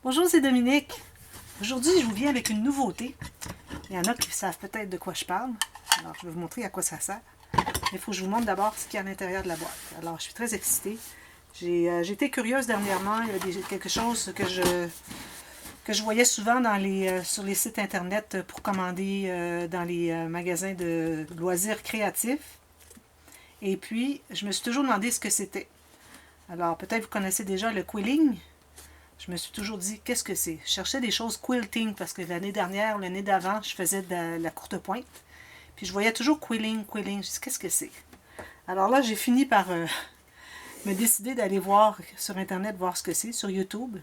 Bonjour, c'est Dominique. Aujourd'hui, je vous viens avec une nouveauté. Il y en a qui savent peut-être de quoi je parle. Alors, je vais vous montrer à quoi ça sert. Mais il faut que je vous montre d'abord ce qu'il y a à l'intérieur de la boîte. Alors, je suis très excitée. J'ai été curieuse dernièrement. Il y avait quelque chose que je voyais souvent sur les sites internet pour commander dans les magasins de loisirs créatifs. Et puis, je me suis toujours demandé ce que c'était. Alors, peut-être vous connaissez déjà le quilling. Je me suis toujours dit, qu'est-ce que c'est? Je cherchais des choses quilting parce que l'année dernière, l'année d'avant, je faisais de la courte pointe. Puis je voyais toujours quilling. Je me dis, qu'est-ce que c'est? Alors là, j'ai fini par me décider d'aller voir sur Internet, voir ce que c'est, sur YouTube.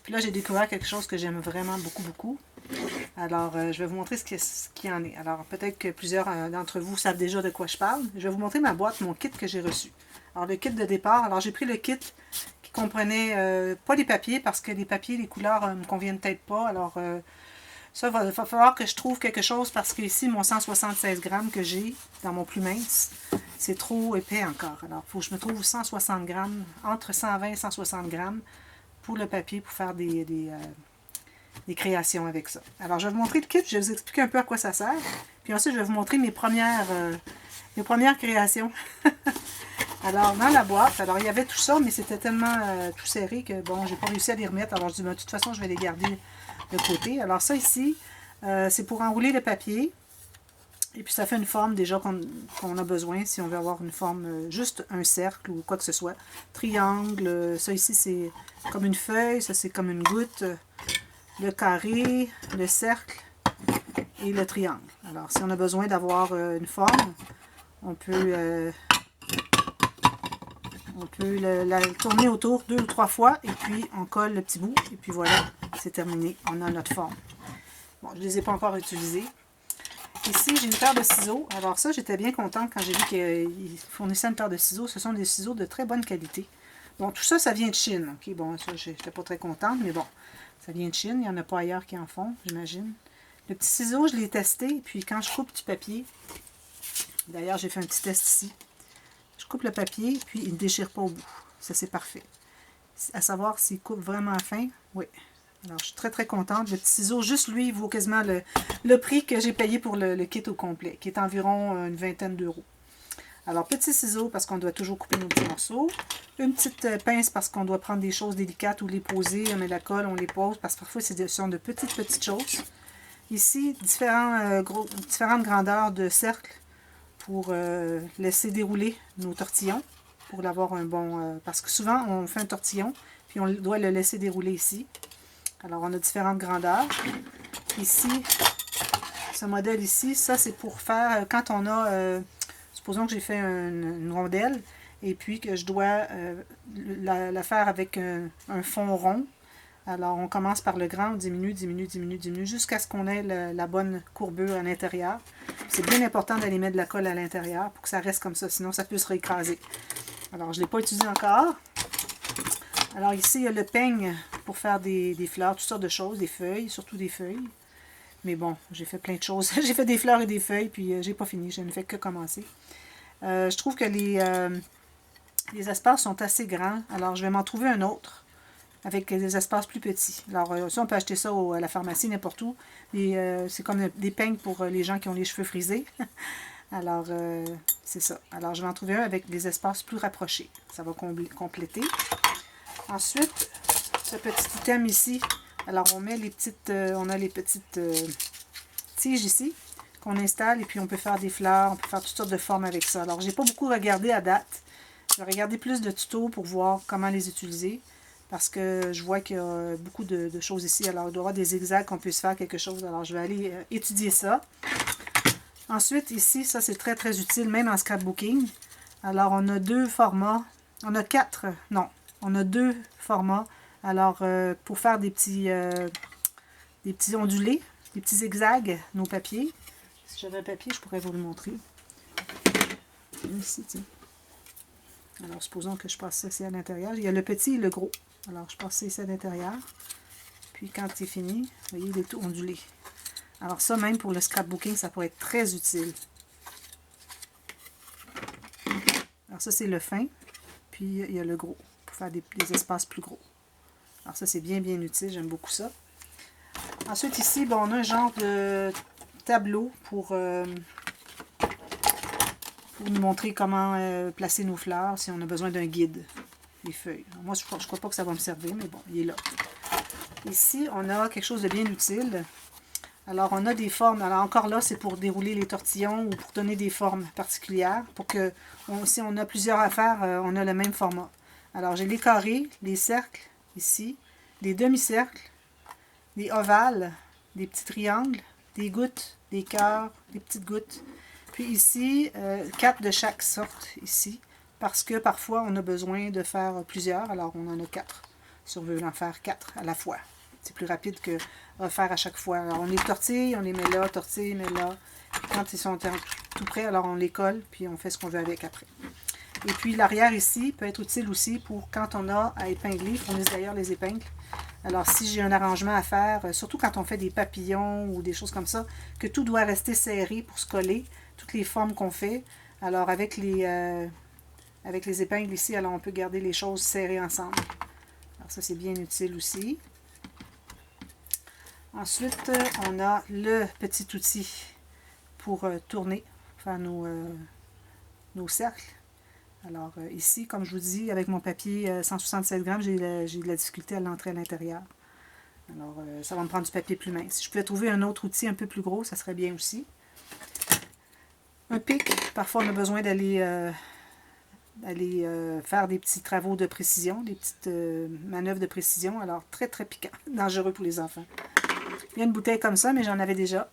Puis là, j'ai découvert quelque chose que j'aime vraiment beaucoup. Alors, je vais vous montrer ce qu'il y en est. Alors, peut-être que plusieurs d'entre vous savent déjà de quoi je parle. Je vais vous montrer ma boîte, mon kit que j'ai reçu. Alors, le kit de départ, alors j'ai pris le kit qui comprenait pas les papiers, parce que les papiers, les couleurs me conviennent peut-être pas. Alors, ça, il va falloir que je trouve quelque chose, parce que ici, mon 176 grammes que j'ai dans mon plus mince, c'est trop épais encore. Alors, il faut que je me trouve 160 grammes, entre 120 et 160 grammes pour le papier, pour faire des créations avec ça. Alors, je vais vous montrer le kit, je vais vous expliquer un peu à quoi ça sert. Puis ensuite, je vais vous montrer mes premières créations. Alors, dans la boîte, alors il y avait tout ça, mais c'était tellement tout serré que, bon, j'ai pas réussi à les remettre. Alors, je dis, de toute façon, je vais les garder de côté. Alors, ça ici, c'est pour enrouler le papier. Et puis, ça fait une forme déjà qu'on a besoin si on veut avoir une forme, juste un cercle ou quoi que ce soit. Triangle, ça ici, c'est comme une feuille, ça c'est comme une goutte. Le carré, le cercle et le triangle. Alors, si on a besoin d'avoir une forme, on peut la tourner autour 2 ou 3 fois et puis on colle le petit bout et puis voilà, c'est terminé. On a notre forme. Bon, je ne les ai pas encore utilisés. Ici, j'ai une paire de ciseaux. Alors ça, j'étais bien contente quand j'ai vu qu'ils fournissaient une paire de ciseaux. Ce sont des ciseaux de très bonne qualité. Bon, tout ça, ça vient de Chine. Ok, bon, ça, j'étais pas très contente, mais bon, ça vient de Chine. Il n'y en a pas ailleurs qui en font, j'imagine. Le petit ciseau, je l'ai testé. Puis quand je coupe du papier, d'ailleurs, j'ai fait un petit test ici. Je coupe le papier, puis il ne déchire pas au bout. Ça, c'est parfait. À savoir s'il coupe vraiment fin, oui. Alors, je suis très contente. Le petit ciseau, juste lui, il vaut quasiment le prix que j'ai payé pour le kit au complet, qui est environ une vingtaine d'euros. Alors, petit ciseau, parce qu'on doit toujours couper nos petits morceaux. Une petite pince, parce qu'on doit prendre des choses délicates ou les poser. On met la colle, on les pose, parce que parfois, ce sont de petites choses. Ici, différentes grandeurs de cercles pour laisser dérouler nos tortillons, pour l'avoir un bon... parce que souvent, on fait un tortillon, puis on doit le laisser dérouler ici. Alors, on a différentes grandeurs. Ici, ce modèle ici, ça, c'est pour faire... quand on a... supposons que j'ai fait une rondelle, et puis que je dois la faire avec un fond rond. Alors, on commence par le grand, on diminue, jusqu'à ce qu'on ait la bonne courbure à l'intérieur. C'est bien important d'aller mettre de la colle à l'intérieur pour que ça reste comme ça, sinon ça peut se réécraser. Alors, je ne l'ai pas utilisé encore. Alors, ici, il y a le peigne pour faire des fleurs, toutes sortes de choses, des feuilles, surtout des feuilles. Mais bon, j'ai fait plein de choses. J'ai fait des fleurs et des feuilles, puis j'ai pas fini, je ne fais que commencer. Je trouve que les espaces sont assez grands, alors je vais m'en trouver un autre avec des espaces plus petits. Alors, ça, on peut acheter ça à la pharmacie, n'importe où. C'est comme des peignes pour les gens qui ont les cheveux frisés. Alors, c'est ça. Alors, je vais en trouver un avec des espaces plus rapprochés. Ça va compléter. Ensuite, ce petit item ici. Alors, on met on a les petites tiges ici qu'on installe et puis on peut faire des fleurs, on peut faire toutes sortes de formes avec ça. Alors, j'ai pas beaucoup regardé à date. Je vais regarder plus de tutos pour voir comment les utiliser. Parce que je vois qu'il y a beaucoup de choses ici. Alors, il doit y avoir des zigzags qu'on puisse faire quelque chose. Alors, je vais aller étudier ça. Ensuite, ici, ça c'est très utile, même en scrapbooking. Alors, on a 2 formats. On a 4, non. On a 2 formats. Alors, pour faire des petits ondulés, des petits zigzags, nos papiers. Si j'avais un papier, je pourrais vous le montrer. Ici, tiens. Alors, supposons que je passe ça ici à l'intérieur. Il y a le petit et le gros. Alors, je passe ça ici à l'intérieur. Puis, quand c'est fini, vous voyez, il est tout ondulé. Alors, ça, même pour le scrapbooking, ça pourrait être très utile. Alors, ça, c'est le fin. Puis, il y a le gros, pour faire des espaces plus gros. Alors ça, c'est bien, bien utile. J'aime beaucoup ça. Ensuite, ici, bon, on a un genre de tableau pour nous montrer comment placer nos fleurs si on a besoin d'un guide. Les feuilles. Alors, moi, je ne crois pas que ça va me servir, mais bon, il est là. Ici, on a quelque chose de bien utile. Alors, on a des formes. Alors, encore là, c'est pour dérouler les tortillons ou pour donner des formes particulières. Pour que, si on a plusieurs affaires, on a le même format. Alors, j'ai les carrés, les cercles, ici, des demi-cercles, des ovales, des petits triangles, des gouttes, des cœurs, des petites gouttes. Puis ici, 4 de chaque sorte, ici. Parce que parfois, on a besoin de faire plusieurs. Alors, on en a 4. Si on veut en faire 4 à la fois. C'est plus rapide que faire à chaque fois. Alors, on les tortille, on les met là, tortille, met là. Puis quand ils sont tout prêts, alors on les colle, puis on fait ce qu'on veut avec après. Et puis, l'arrière ici peut être utile aussi pour quand on a à épingler. Ils fournissent d'ailleurs les épingles. Alors, si j'ai un arrangement à faire, surtout quand on fait des papillons ou des choses comme ça, que tout doit rester serré pour se coller, toutes les formes qu'on fait. Alors, avec les épingles ici, alors on peut garder les choses serrées ensemble. Alors, ça, c'est bien utile aussi. Ensuite, on a le petit outil pour tourner, faire nos cercles. Alors ici, comme je vous dis, avec mon papier 167 grammes, j'ai de la difficulté à l'entrer à l'intérieur. Alors, ça va me prendre du papier plus mince. Si je pouvais trouver un autre outil un peu plus gros, ça serait bien aussi. Un pic, parfois on a besoin d'aller faire des petits travaux de précision, des petites manœuvres de précision. Alors, très, très piquant, dangereux pour les enfants. Il y a une bouteille comme ça, mais j'en avais déjà.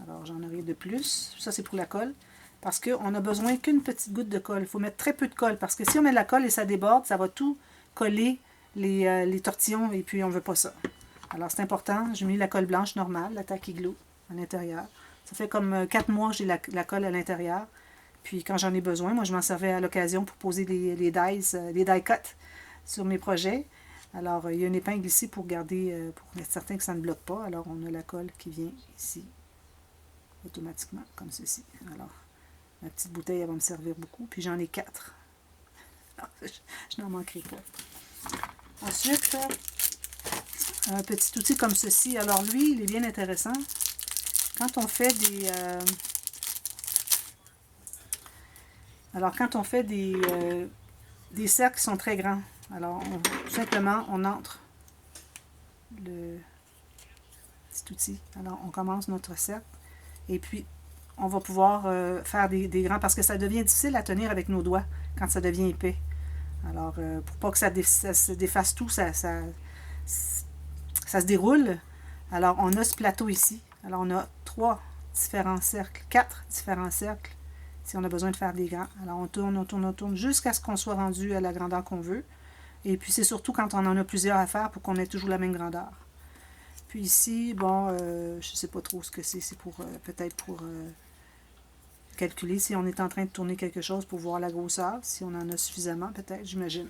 Alors, j'en aurai de plus. Ça, c'est pour la colle. Parce qu'on n'a besoin qu'une petite goutte de colle. Il faut mettre très peu de colle. Parce que si on met de la colle et ça déborde, ça va tout coller les tortillons. Et puis, on ne veut pas ça. Alors, c'est important. J'ai mis la colle blanche normale, la tacky glue à l'intérieur. Ça fait comme 4 mois que j'ai la colle à l'intérieur. Puis, quand j'en ai besoin, moi, je m'en servais à l'occasion pour poser les die cuts sur mes projets. Alors, il y a une épingle ici pour garder, pour être certain que ça ne bloque pas. Alors, on a la colle qui vient ici, automatiquement, comme ceci. Alors, ma petite bouteille, elle va me servir beaucoup. Puis, j'en ai 4. Alors, je n'en manquerai pas. Ensuite, un petit outil comme ceci. Alors, lui, il est bien intéressant. Quand on fait des... quand on fait des cercles qui sont très grands, alors, tout simplement, on entre le petit outil. Alors, on commence notre cercle. Et puis, on va pouvoir faire des grands, parce que ça devient difficile à tenir avec nos doigts quand ça devient épais. Alors, pour pas que ça se défasse tout, ça se déroule. Alors, on a ce plateau ici. Alors, on a 3 différents cercles, 4 différents cercles, si on a besoin de faire des grands. Alors, on tourne, on tourne, on tourne, jusqu'à ce qu'on soit rendu à la grandeur qu'on veut. Et puis, c'est surtout quand on en a plusieurs à faire pour qu'on ait toujours la même grandeur. Puis ici, bon, je ne sais pas trop ce que c'est. C'est pour peut-être pour calculer si on est en train de tourner quelque chose pour voir la grosseur. Si on en a suffisamment, peut-être, j'imagine.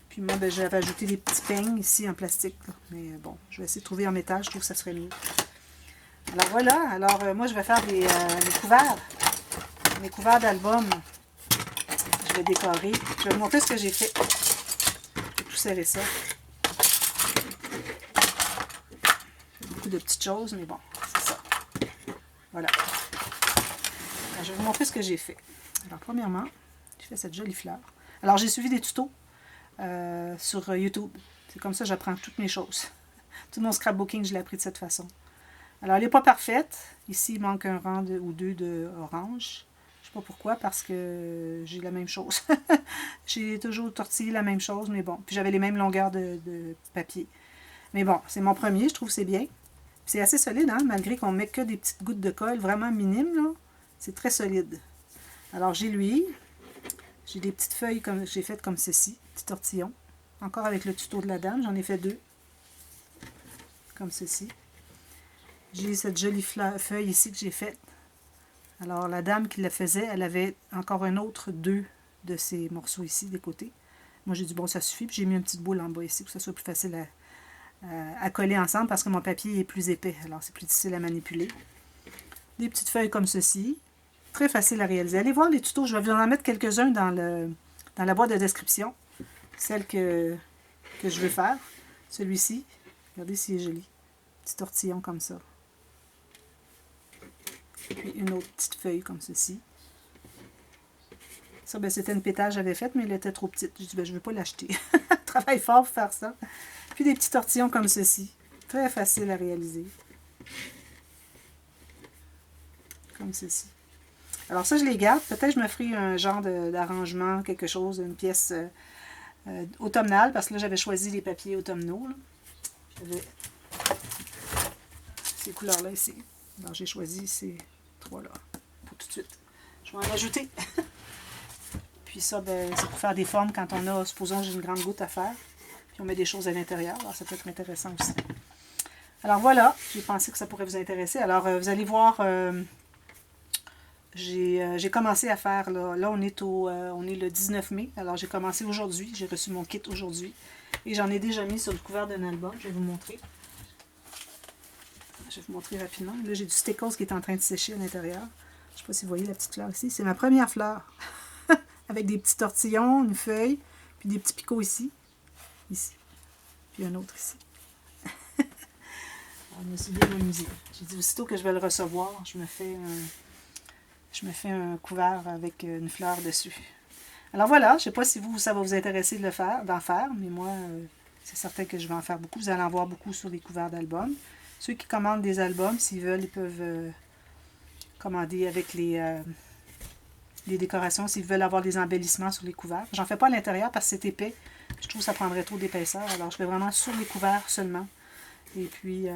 Puis moi, ben, j'avais ajouté des petits peignes ici en plastique. Là. Mais bon, je vais essayer de trouver en métal. Je trouve que ça serait mieux. Alors voilà. Alors, moi, je vais faire des couverts. Mes couverts d'album. Je vais décorer. Je vais vous montrer ce que j'ai fait. Serrer ça. Beaucoup de petites choses, mais bon, c'est ça. Voilà. Alors, je vais vous montrer ce que j'ai fait. Alors, premièrement, j'ai fait cette jolie fleur. Alors, j'ai suivi des tutos sur YouTube. C'est comme ça que j'apprends toutes mes choses. Tout mon scrapbooking, je l'ai appris de cette façon. Alors, elle n'est pas parfaite. Ici, il manque un rang ou deux de orange. Je ne sais pas pourquoi, parce que j'ai la même chose. J'ai toujours tortillé la même chose, mais bon. Puis j'avais les mêmes longueurs de papier. Mais bon, c'est mon premier, je trouve que c'est bien. C'est assez solide, hein, malgré qu'on ne met que des petites gouttes de colle vraiment minimes, là. C'est très solide. Alors j'ai l'huile. J'ai des petites feuilles comme j'ai faites comme ceci, petits tortillons. Encore avec le tuto de la dame, j'en ai fait 2. Comme ceci. J'ai cette jolie feuille ici que j'ai faite. Alors, la dame qui le faisait, elle avait encore un autre 2 de ces morceaux ici, des côtés. Moi, j'ai dit, bon, ça suffit. Puis, j'ai mis une petite boule en bas ici pour que ça soit plus facile à coller ensemble parce que mon papier est plus épais. Alors, c'est plus difficile à manipuler. Des petites feuilles comme ceci. Très facile à réaliser. Allez voir les tutos. Je vais vous en mettre quelques-uns dans la boîte de description. Celle que je veux faire. Celui-ci, regardez s'il est joli. Petit tortillon comme ça. Puis une autre petite feuille comme ceci. Ça, ben, c'était une pétale que j'avais faite, mais elle était trop petite. J'ai dit, ben, je ne vais pas l'acheter. Travaille fort pour faire ça. Puis des petits tortillons comme ceci. Très facile à réaliser. Comme ceci. Alors ça, je les garde. Peut-être je me ferai un genre d'arrangement, quelque chose, une pièce automnale, parce que là, j'avais choisi les papiers automnaux. J'avais ces couleurs-là ici. Alors, j'ai choisi ces trois-là pour tout de suite. Je vais en ajouter. Puis ça, ben, c'est pour faire des formes quand on a, supposons, j'ai une grande goutte à faire. Puis on met des choses à l'intérieur. Alors, ça peut être intéressant aussi. Alors voilà, j'ai pensé que ça pourrait vous intéresser. Alors, vous allez voir, j'ai commencé à faire, là on est le 19 mai. Alors, j'ai commencé aujourd'hui. J'ai reçu mon kit aujourd'hui. Et j'en ai déjà mis sur le couvert d'un album. Je vais vous montrer. Je vais vous montrer rapidement. Là, j'ai du stickers qui est en train de sécher à l'intérieur. Je ne sais pas si vous voyez la petite fleur ici. C'est ma première fleur. Avec des petits tortillons, une feuille, puis des petits picots ici. Ici. Puis un autre ici. Alors, je me suis bien amusée. J'ai dit aussitôt que je vais le recevoir, je me fais un couvert avec une fleur dessus. Alors voilà, je ne sais pas si ça va vous intéresser d'en faire, mais moi, c'est certain que je vais en faire beaucoup. Vous allez en voir beaucoup sur les couverts d'albums. Ceux qui commandent des albums, s'ils veulent, ils peuvent commander avec les décorations, s'ils veulent avoir des embellissements sur les couverts. J'en fais pas à l'intérieur parce que c'est épais. Je trouve que ça prendrait trop d'épaisseur. Alors, je fais vraiment sur les couverts seulement. Et puis,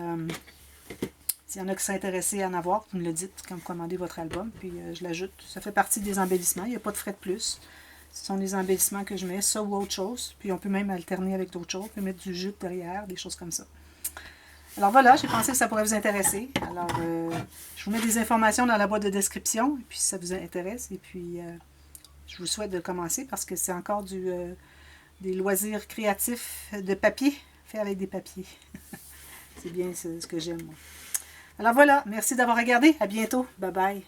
s'il y en a qui sont intéressés à en avoir, vous me le dites quand vous commandez votre album. Puis, je l'ajoute. Ça fait partie des embellissements. Il n'y a pas de frais de plus. Ce sont les embellissements que je mets, ça ou autre chose. Puis, on peut même alterner avec d'autres choses. On peut mettre du jute derrière, des choses comme ça. Alors voilà, j'ai pensé que ça pourrait vous intéresser. Alors, je vous mets des informations dans la boîte de description, et puis si ça vous intéresse. Et puis, je vous souhaite de commencer parce que c'est encore des loisirs créatifs de papier, fait avec des papiers. C'est bien ce que j'aime, moi. Alors voilà, merci d'avoir regardé. À bientôt. Bye bye.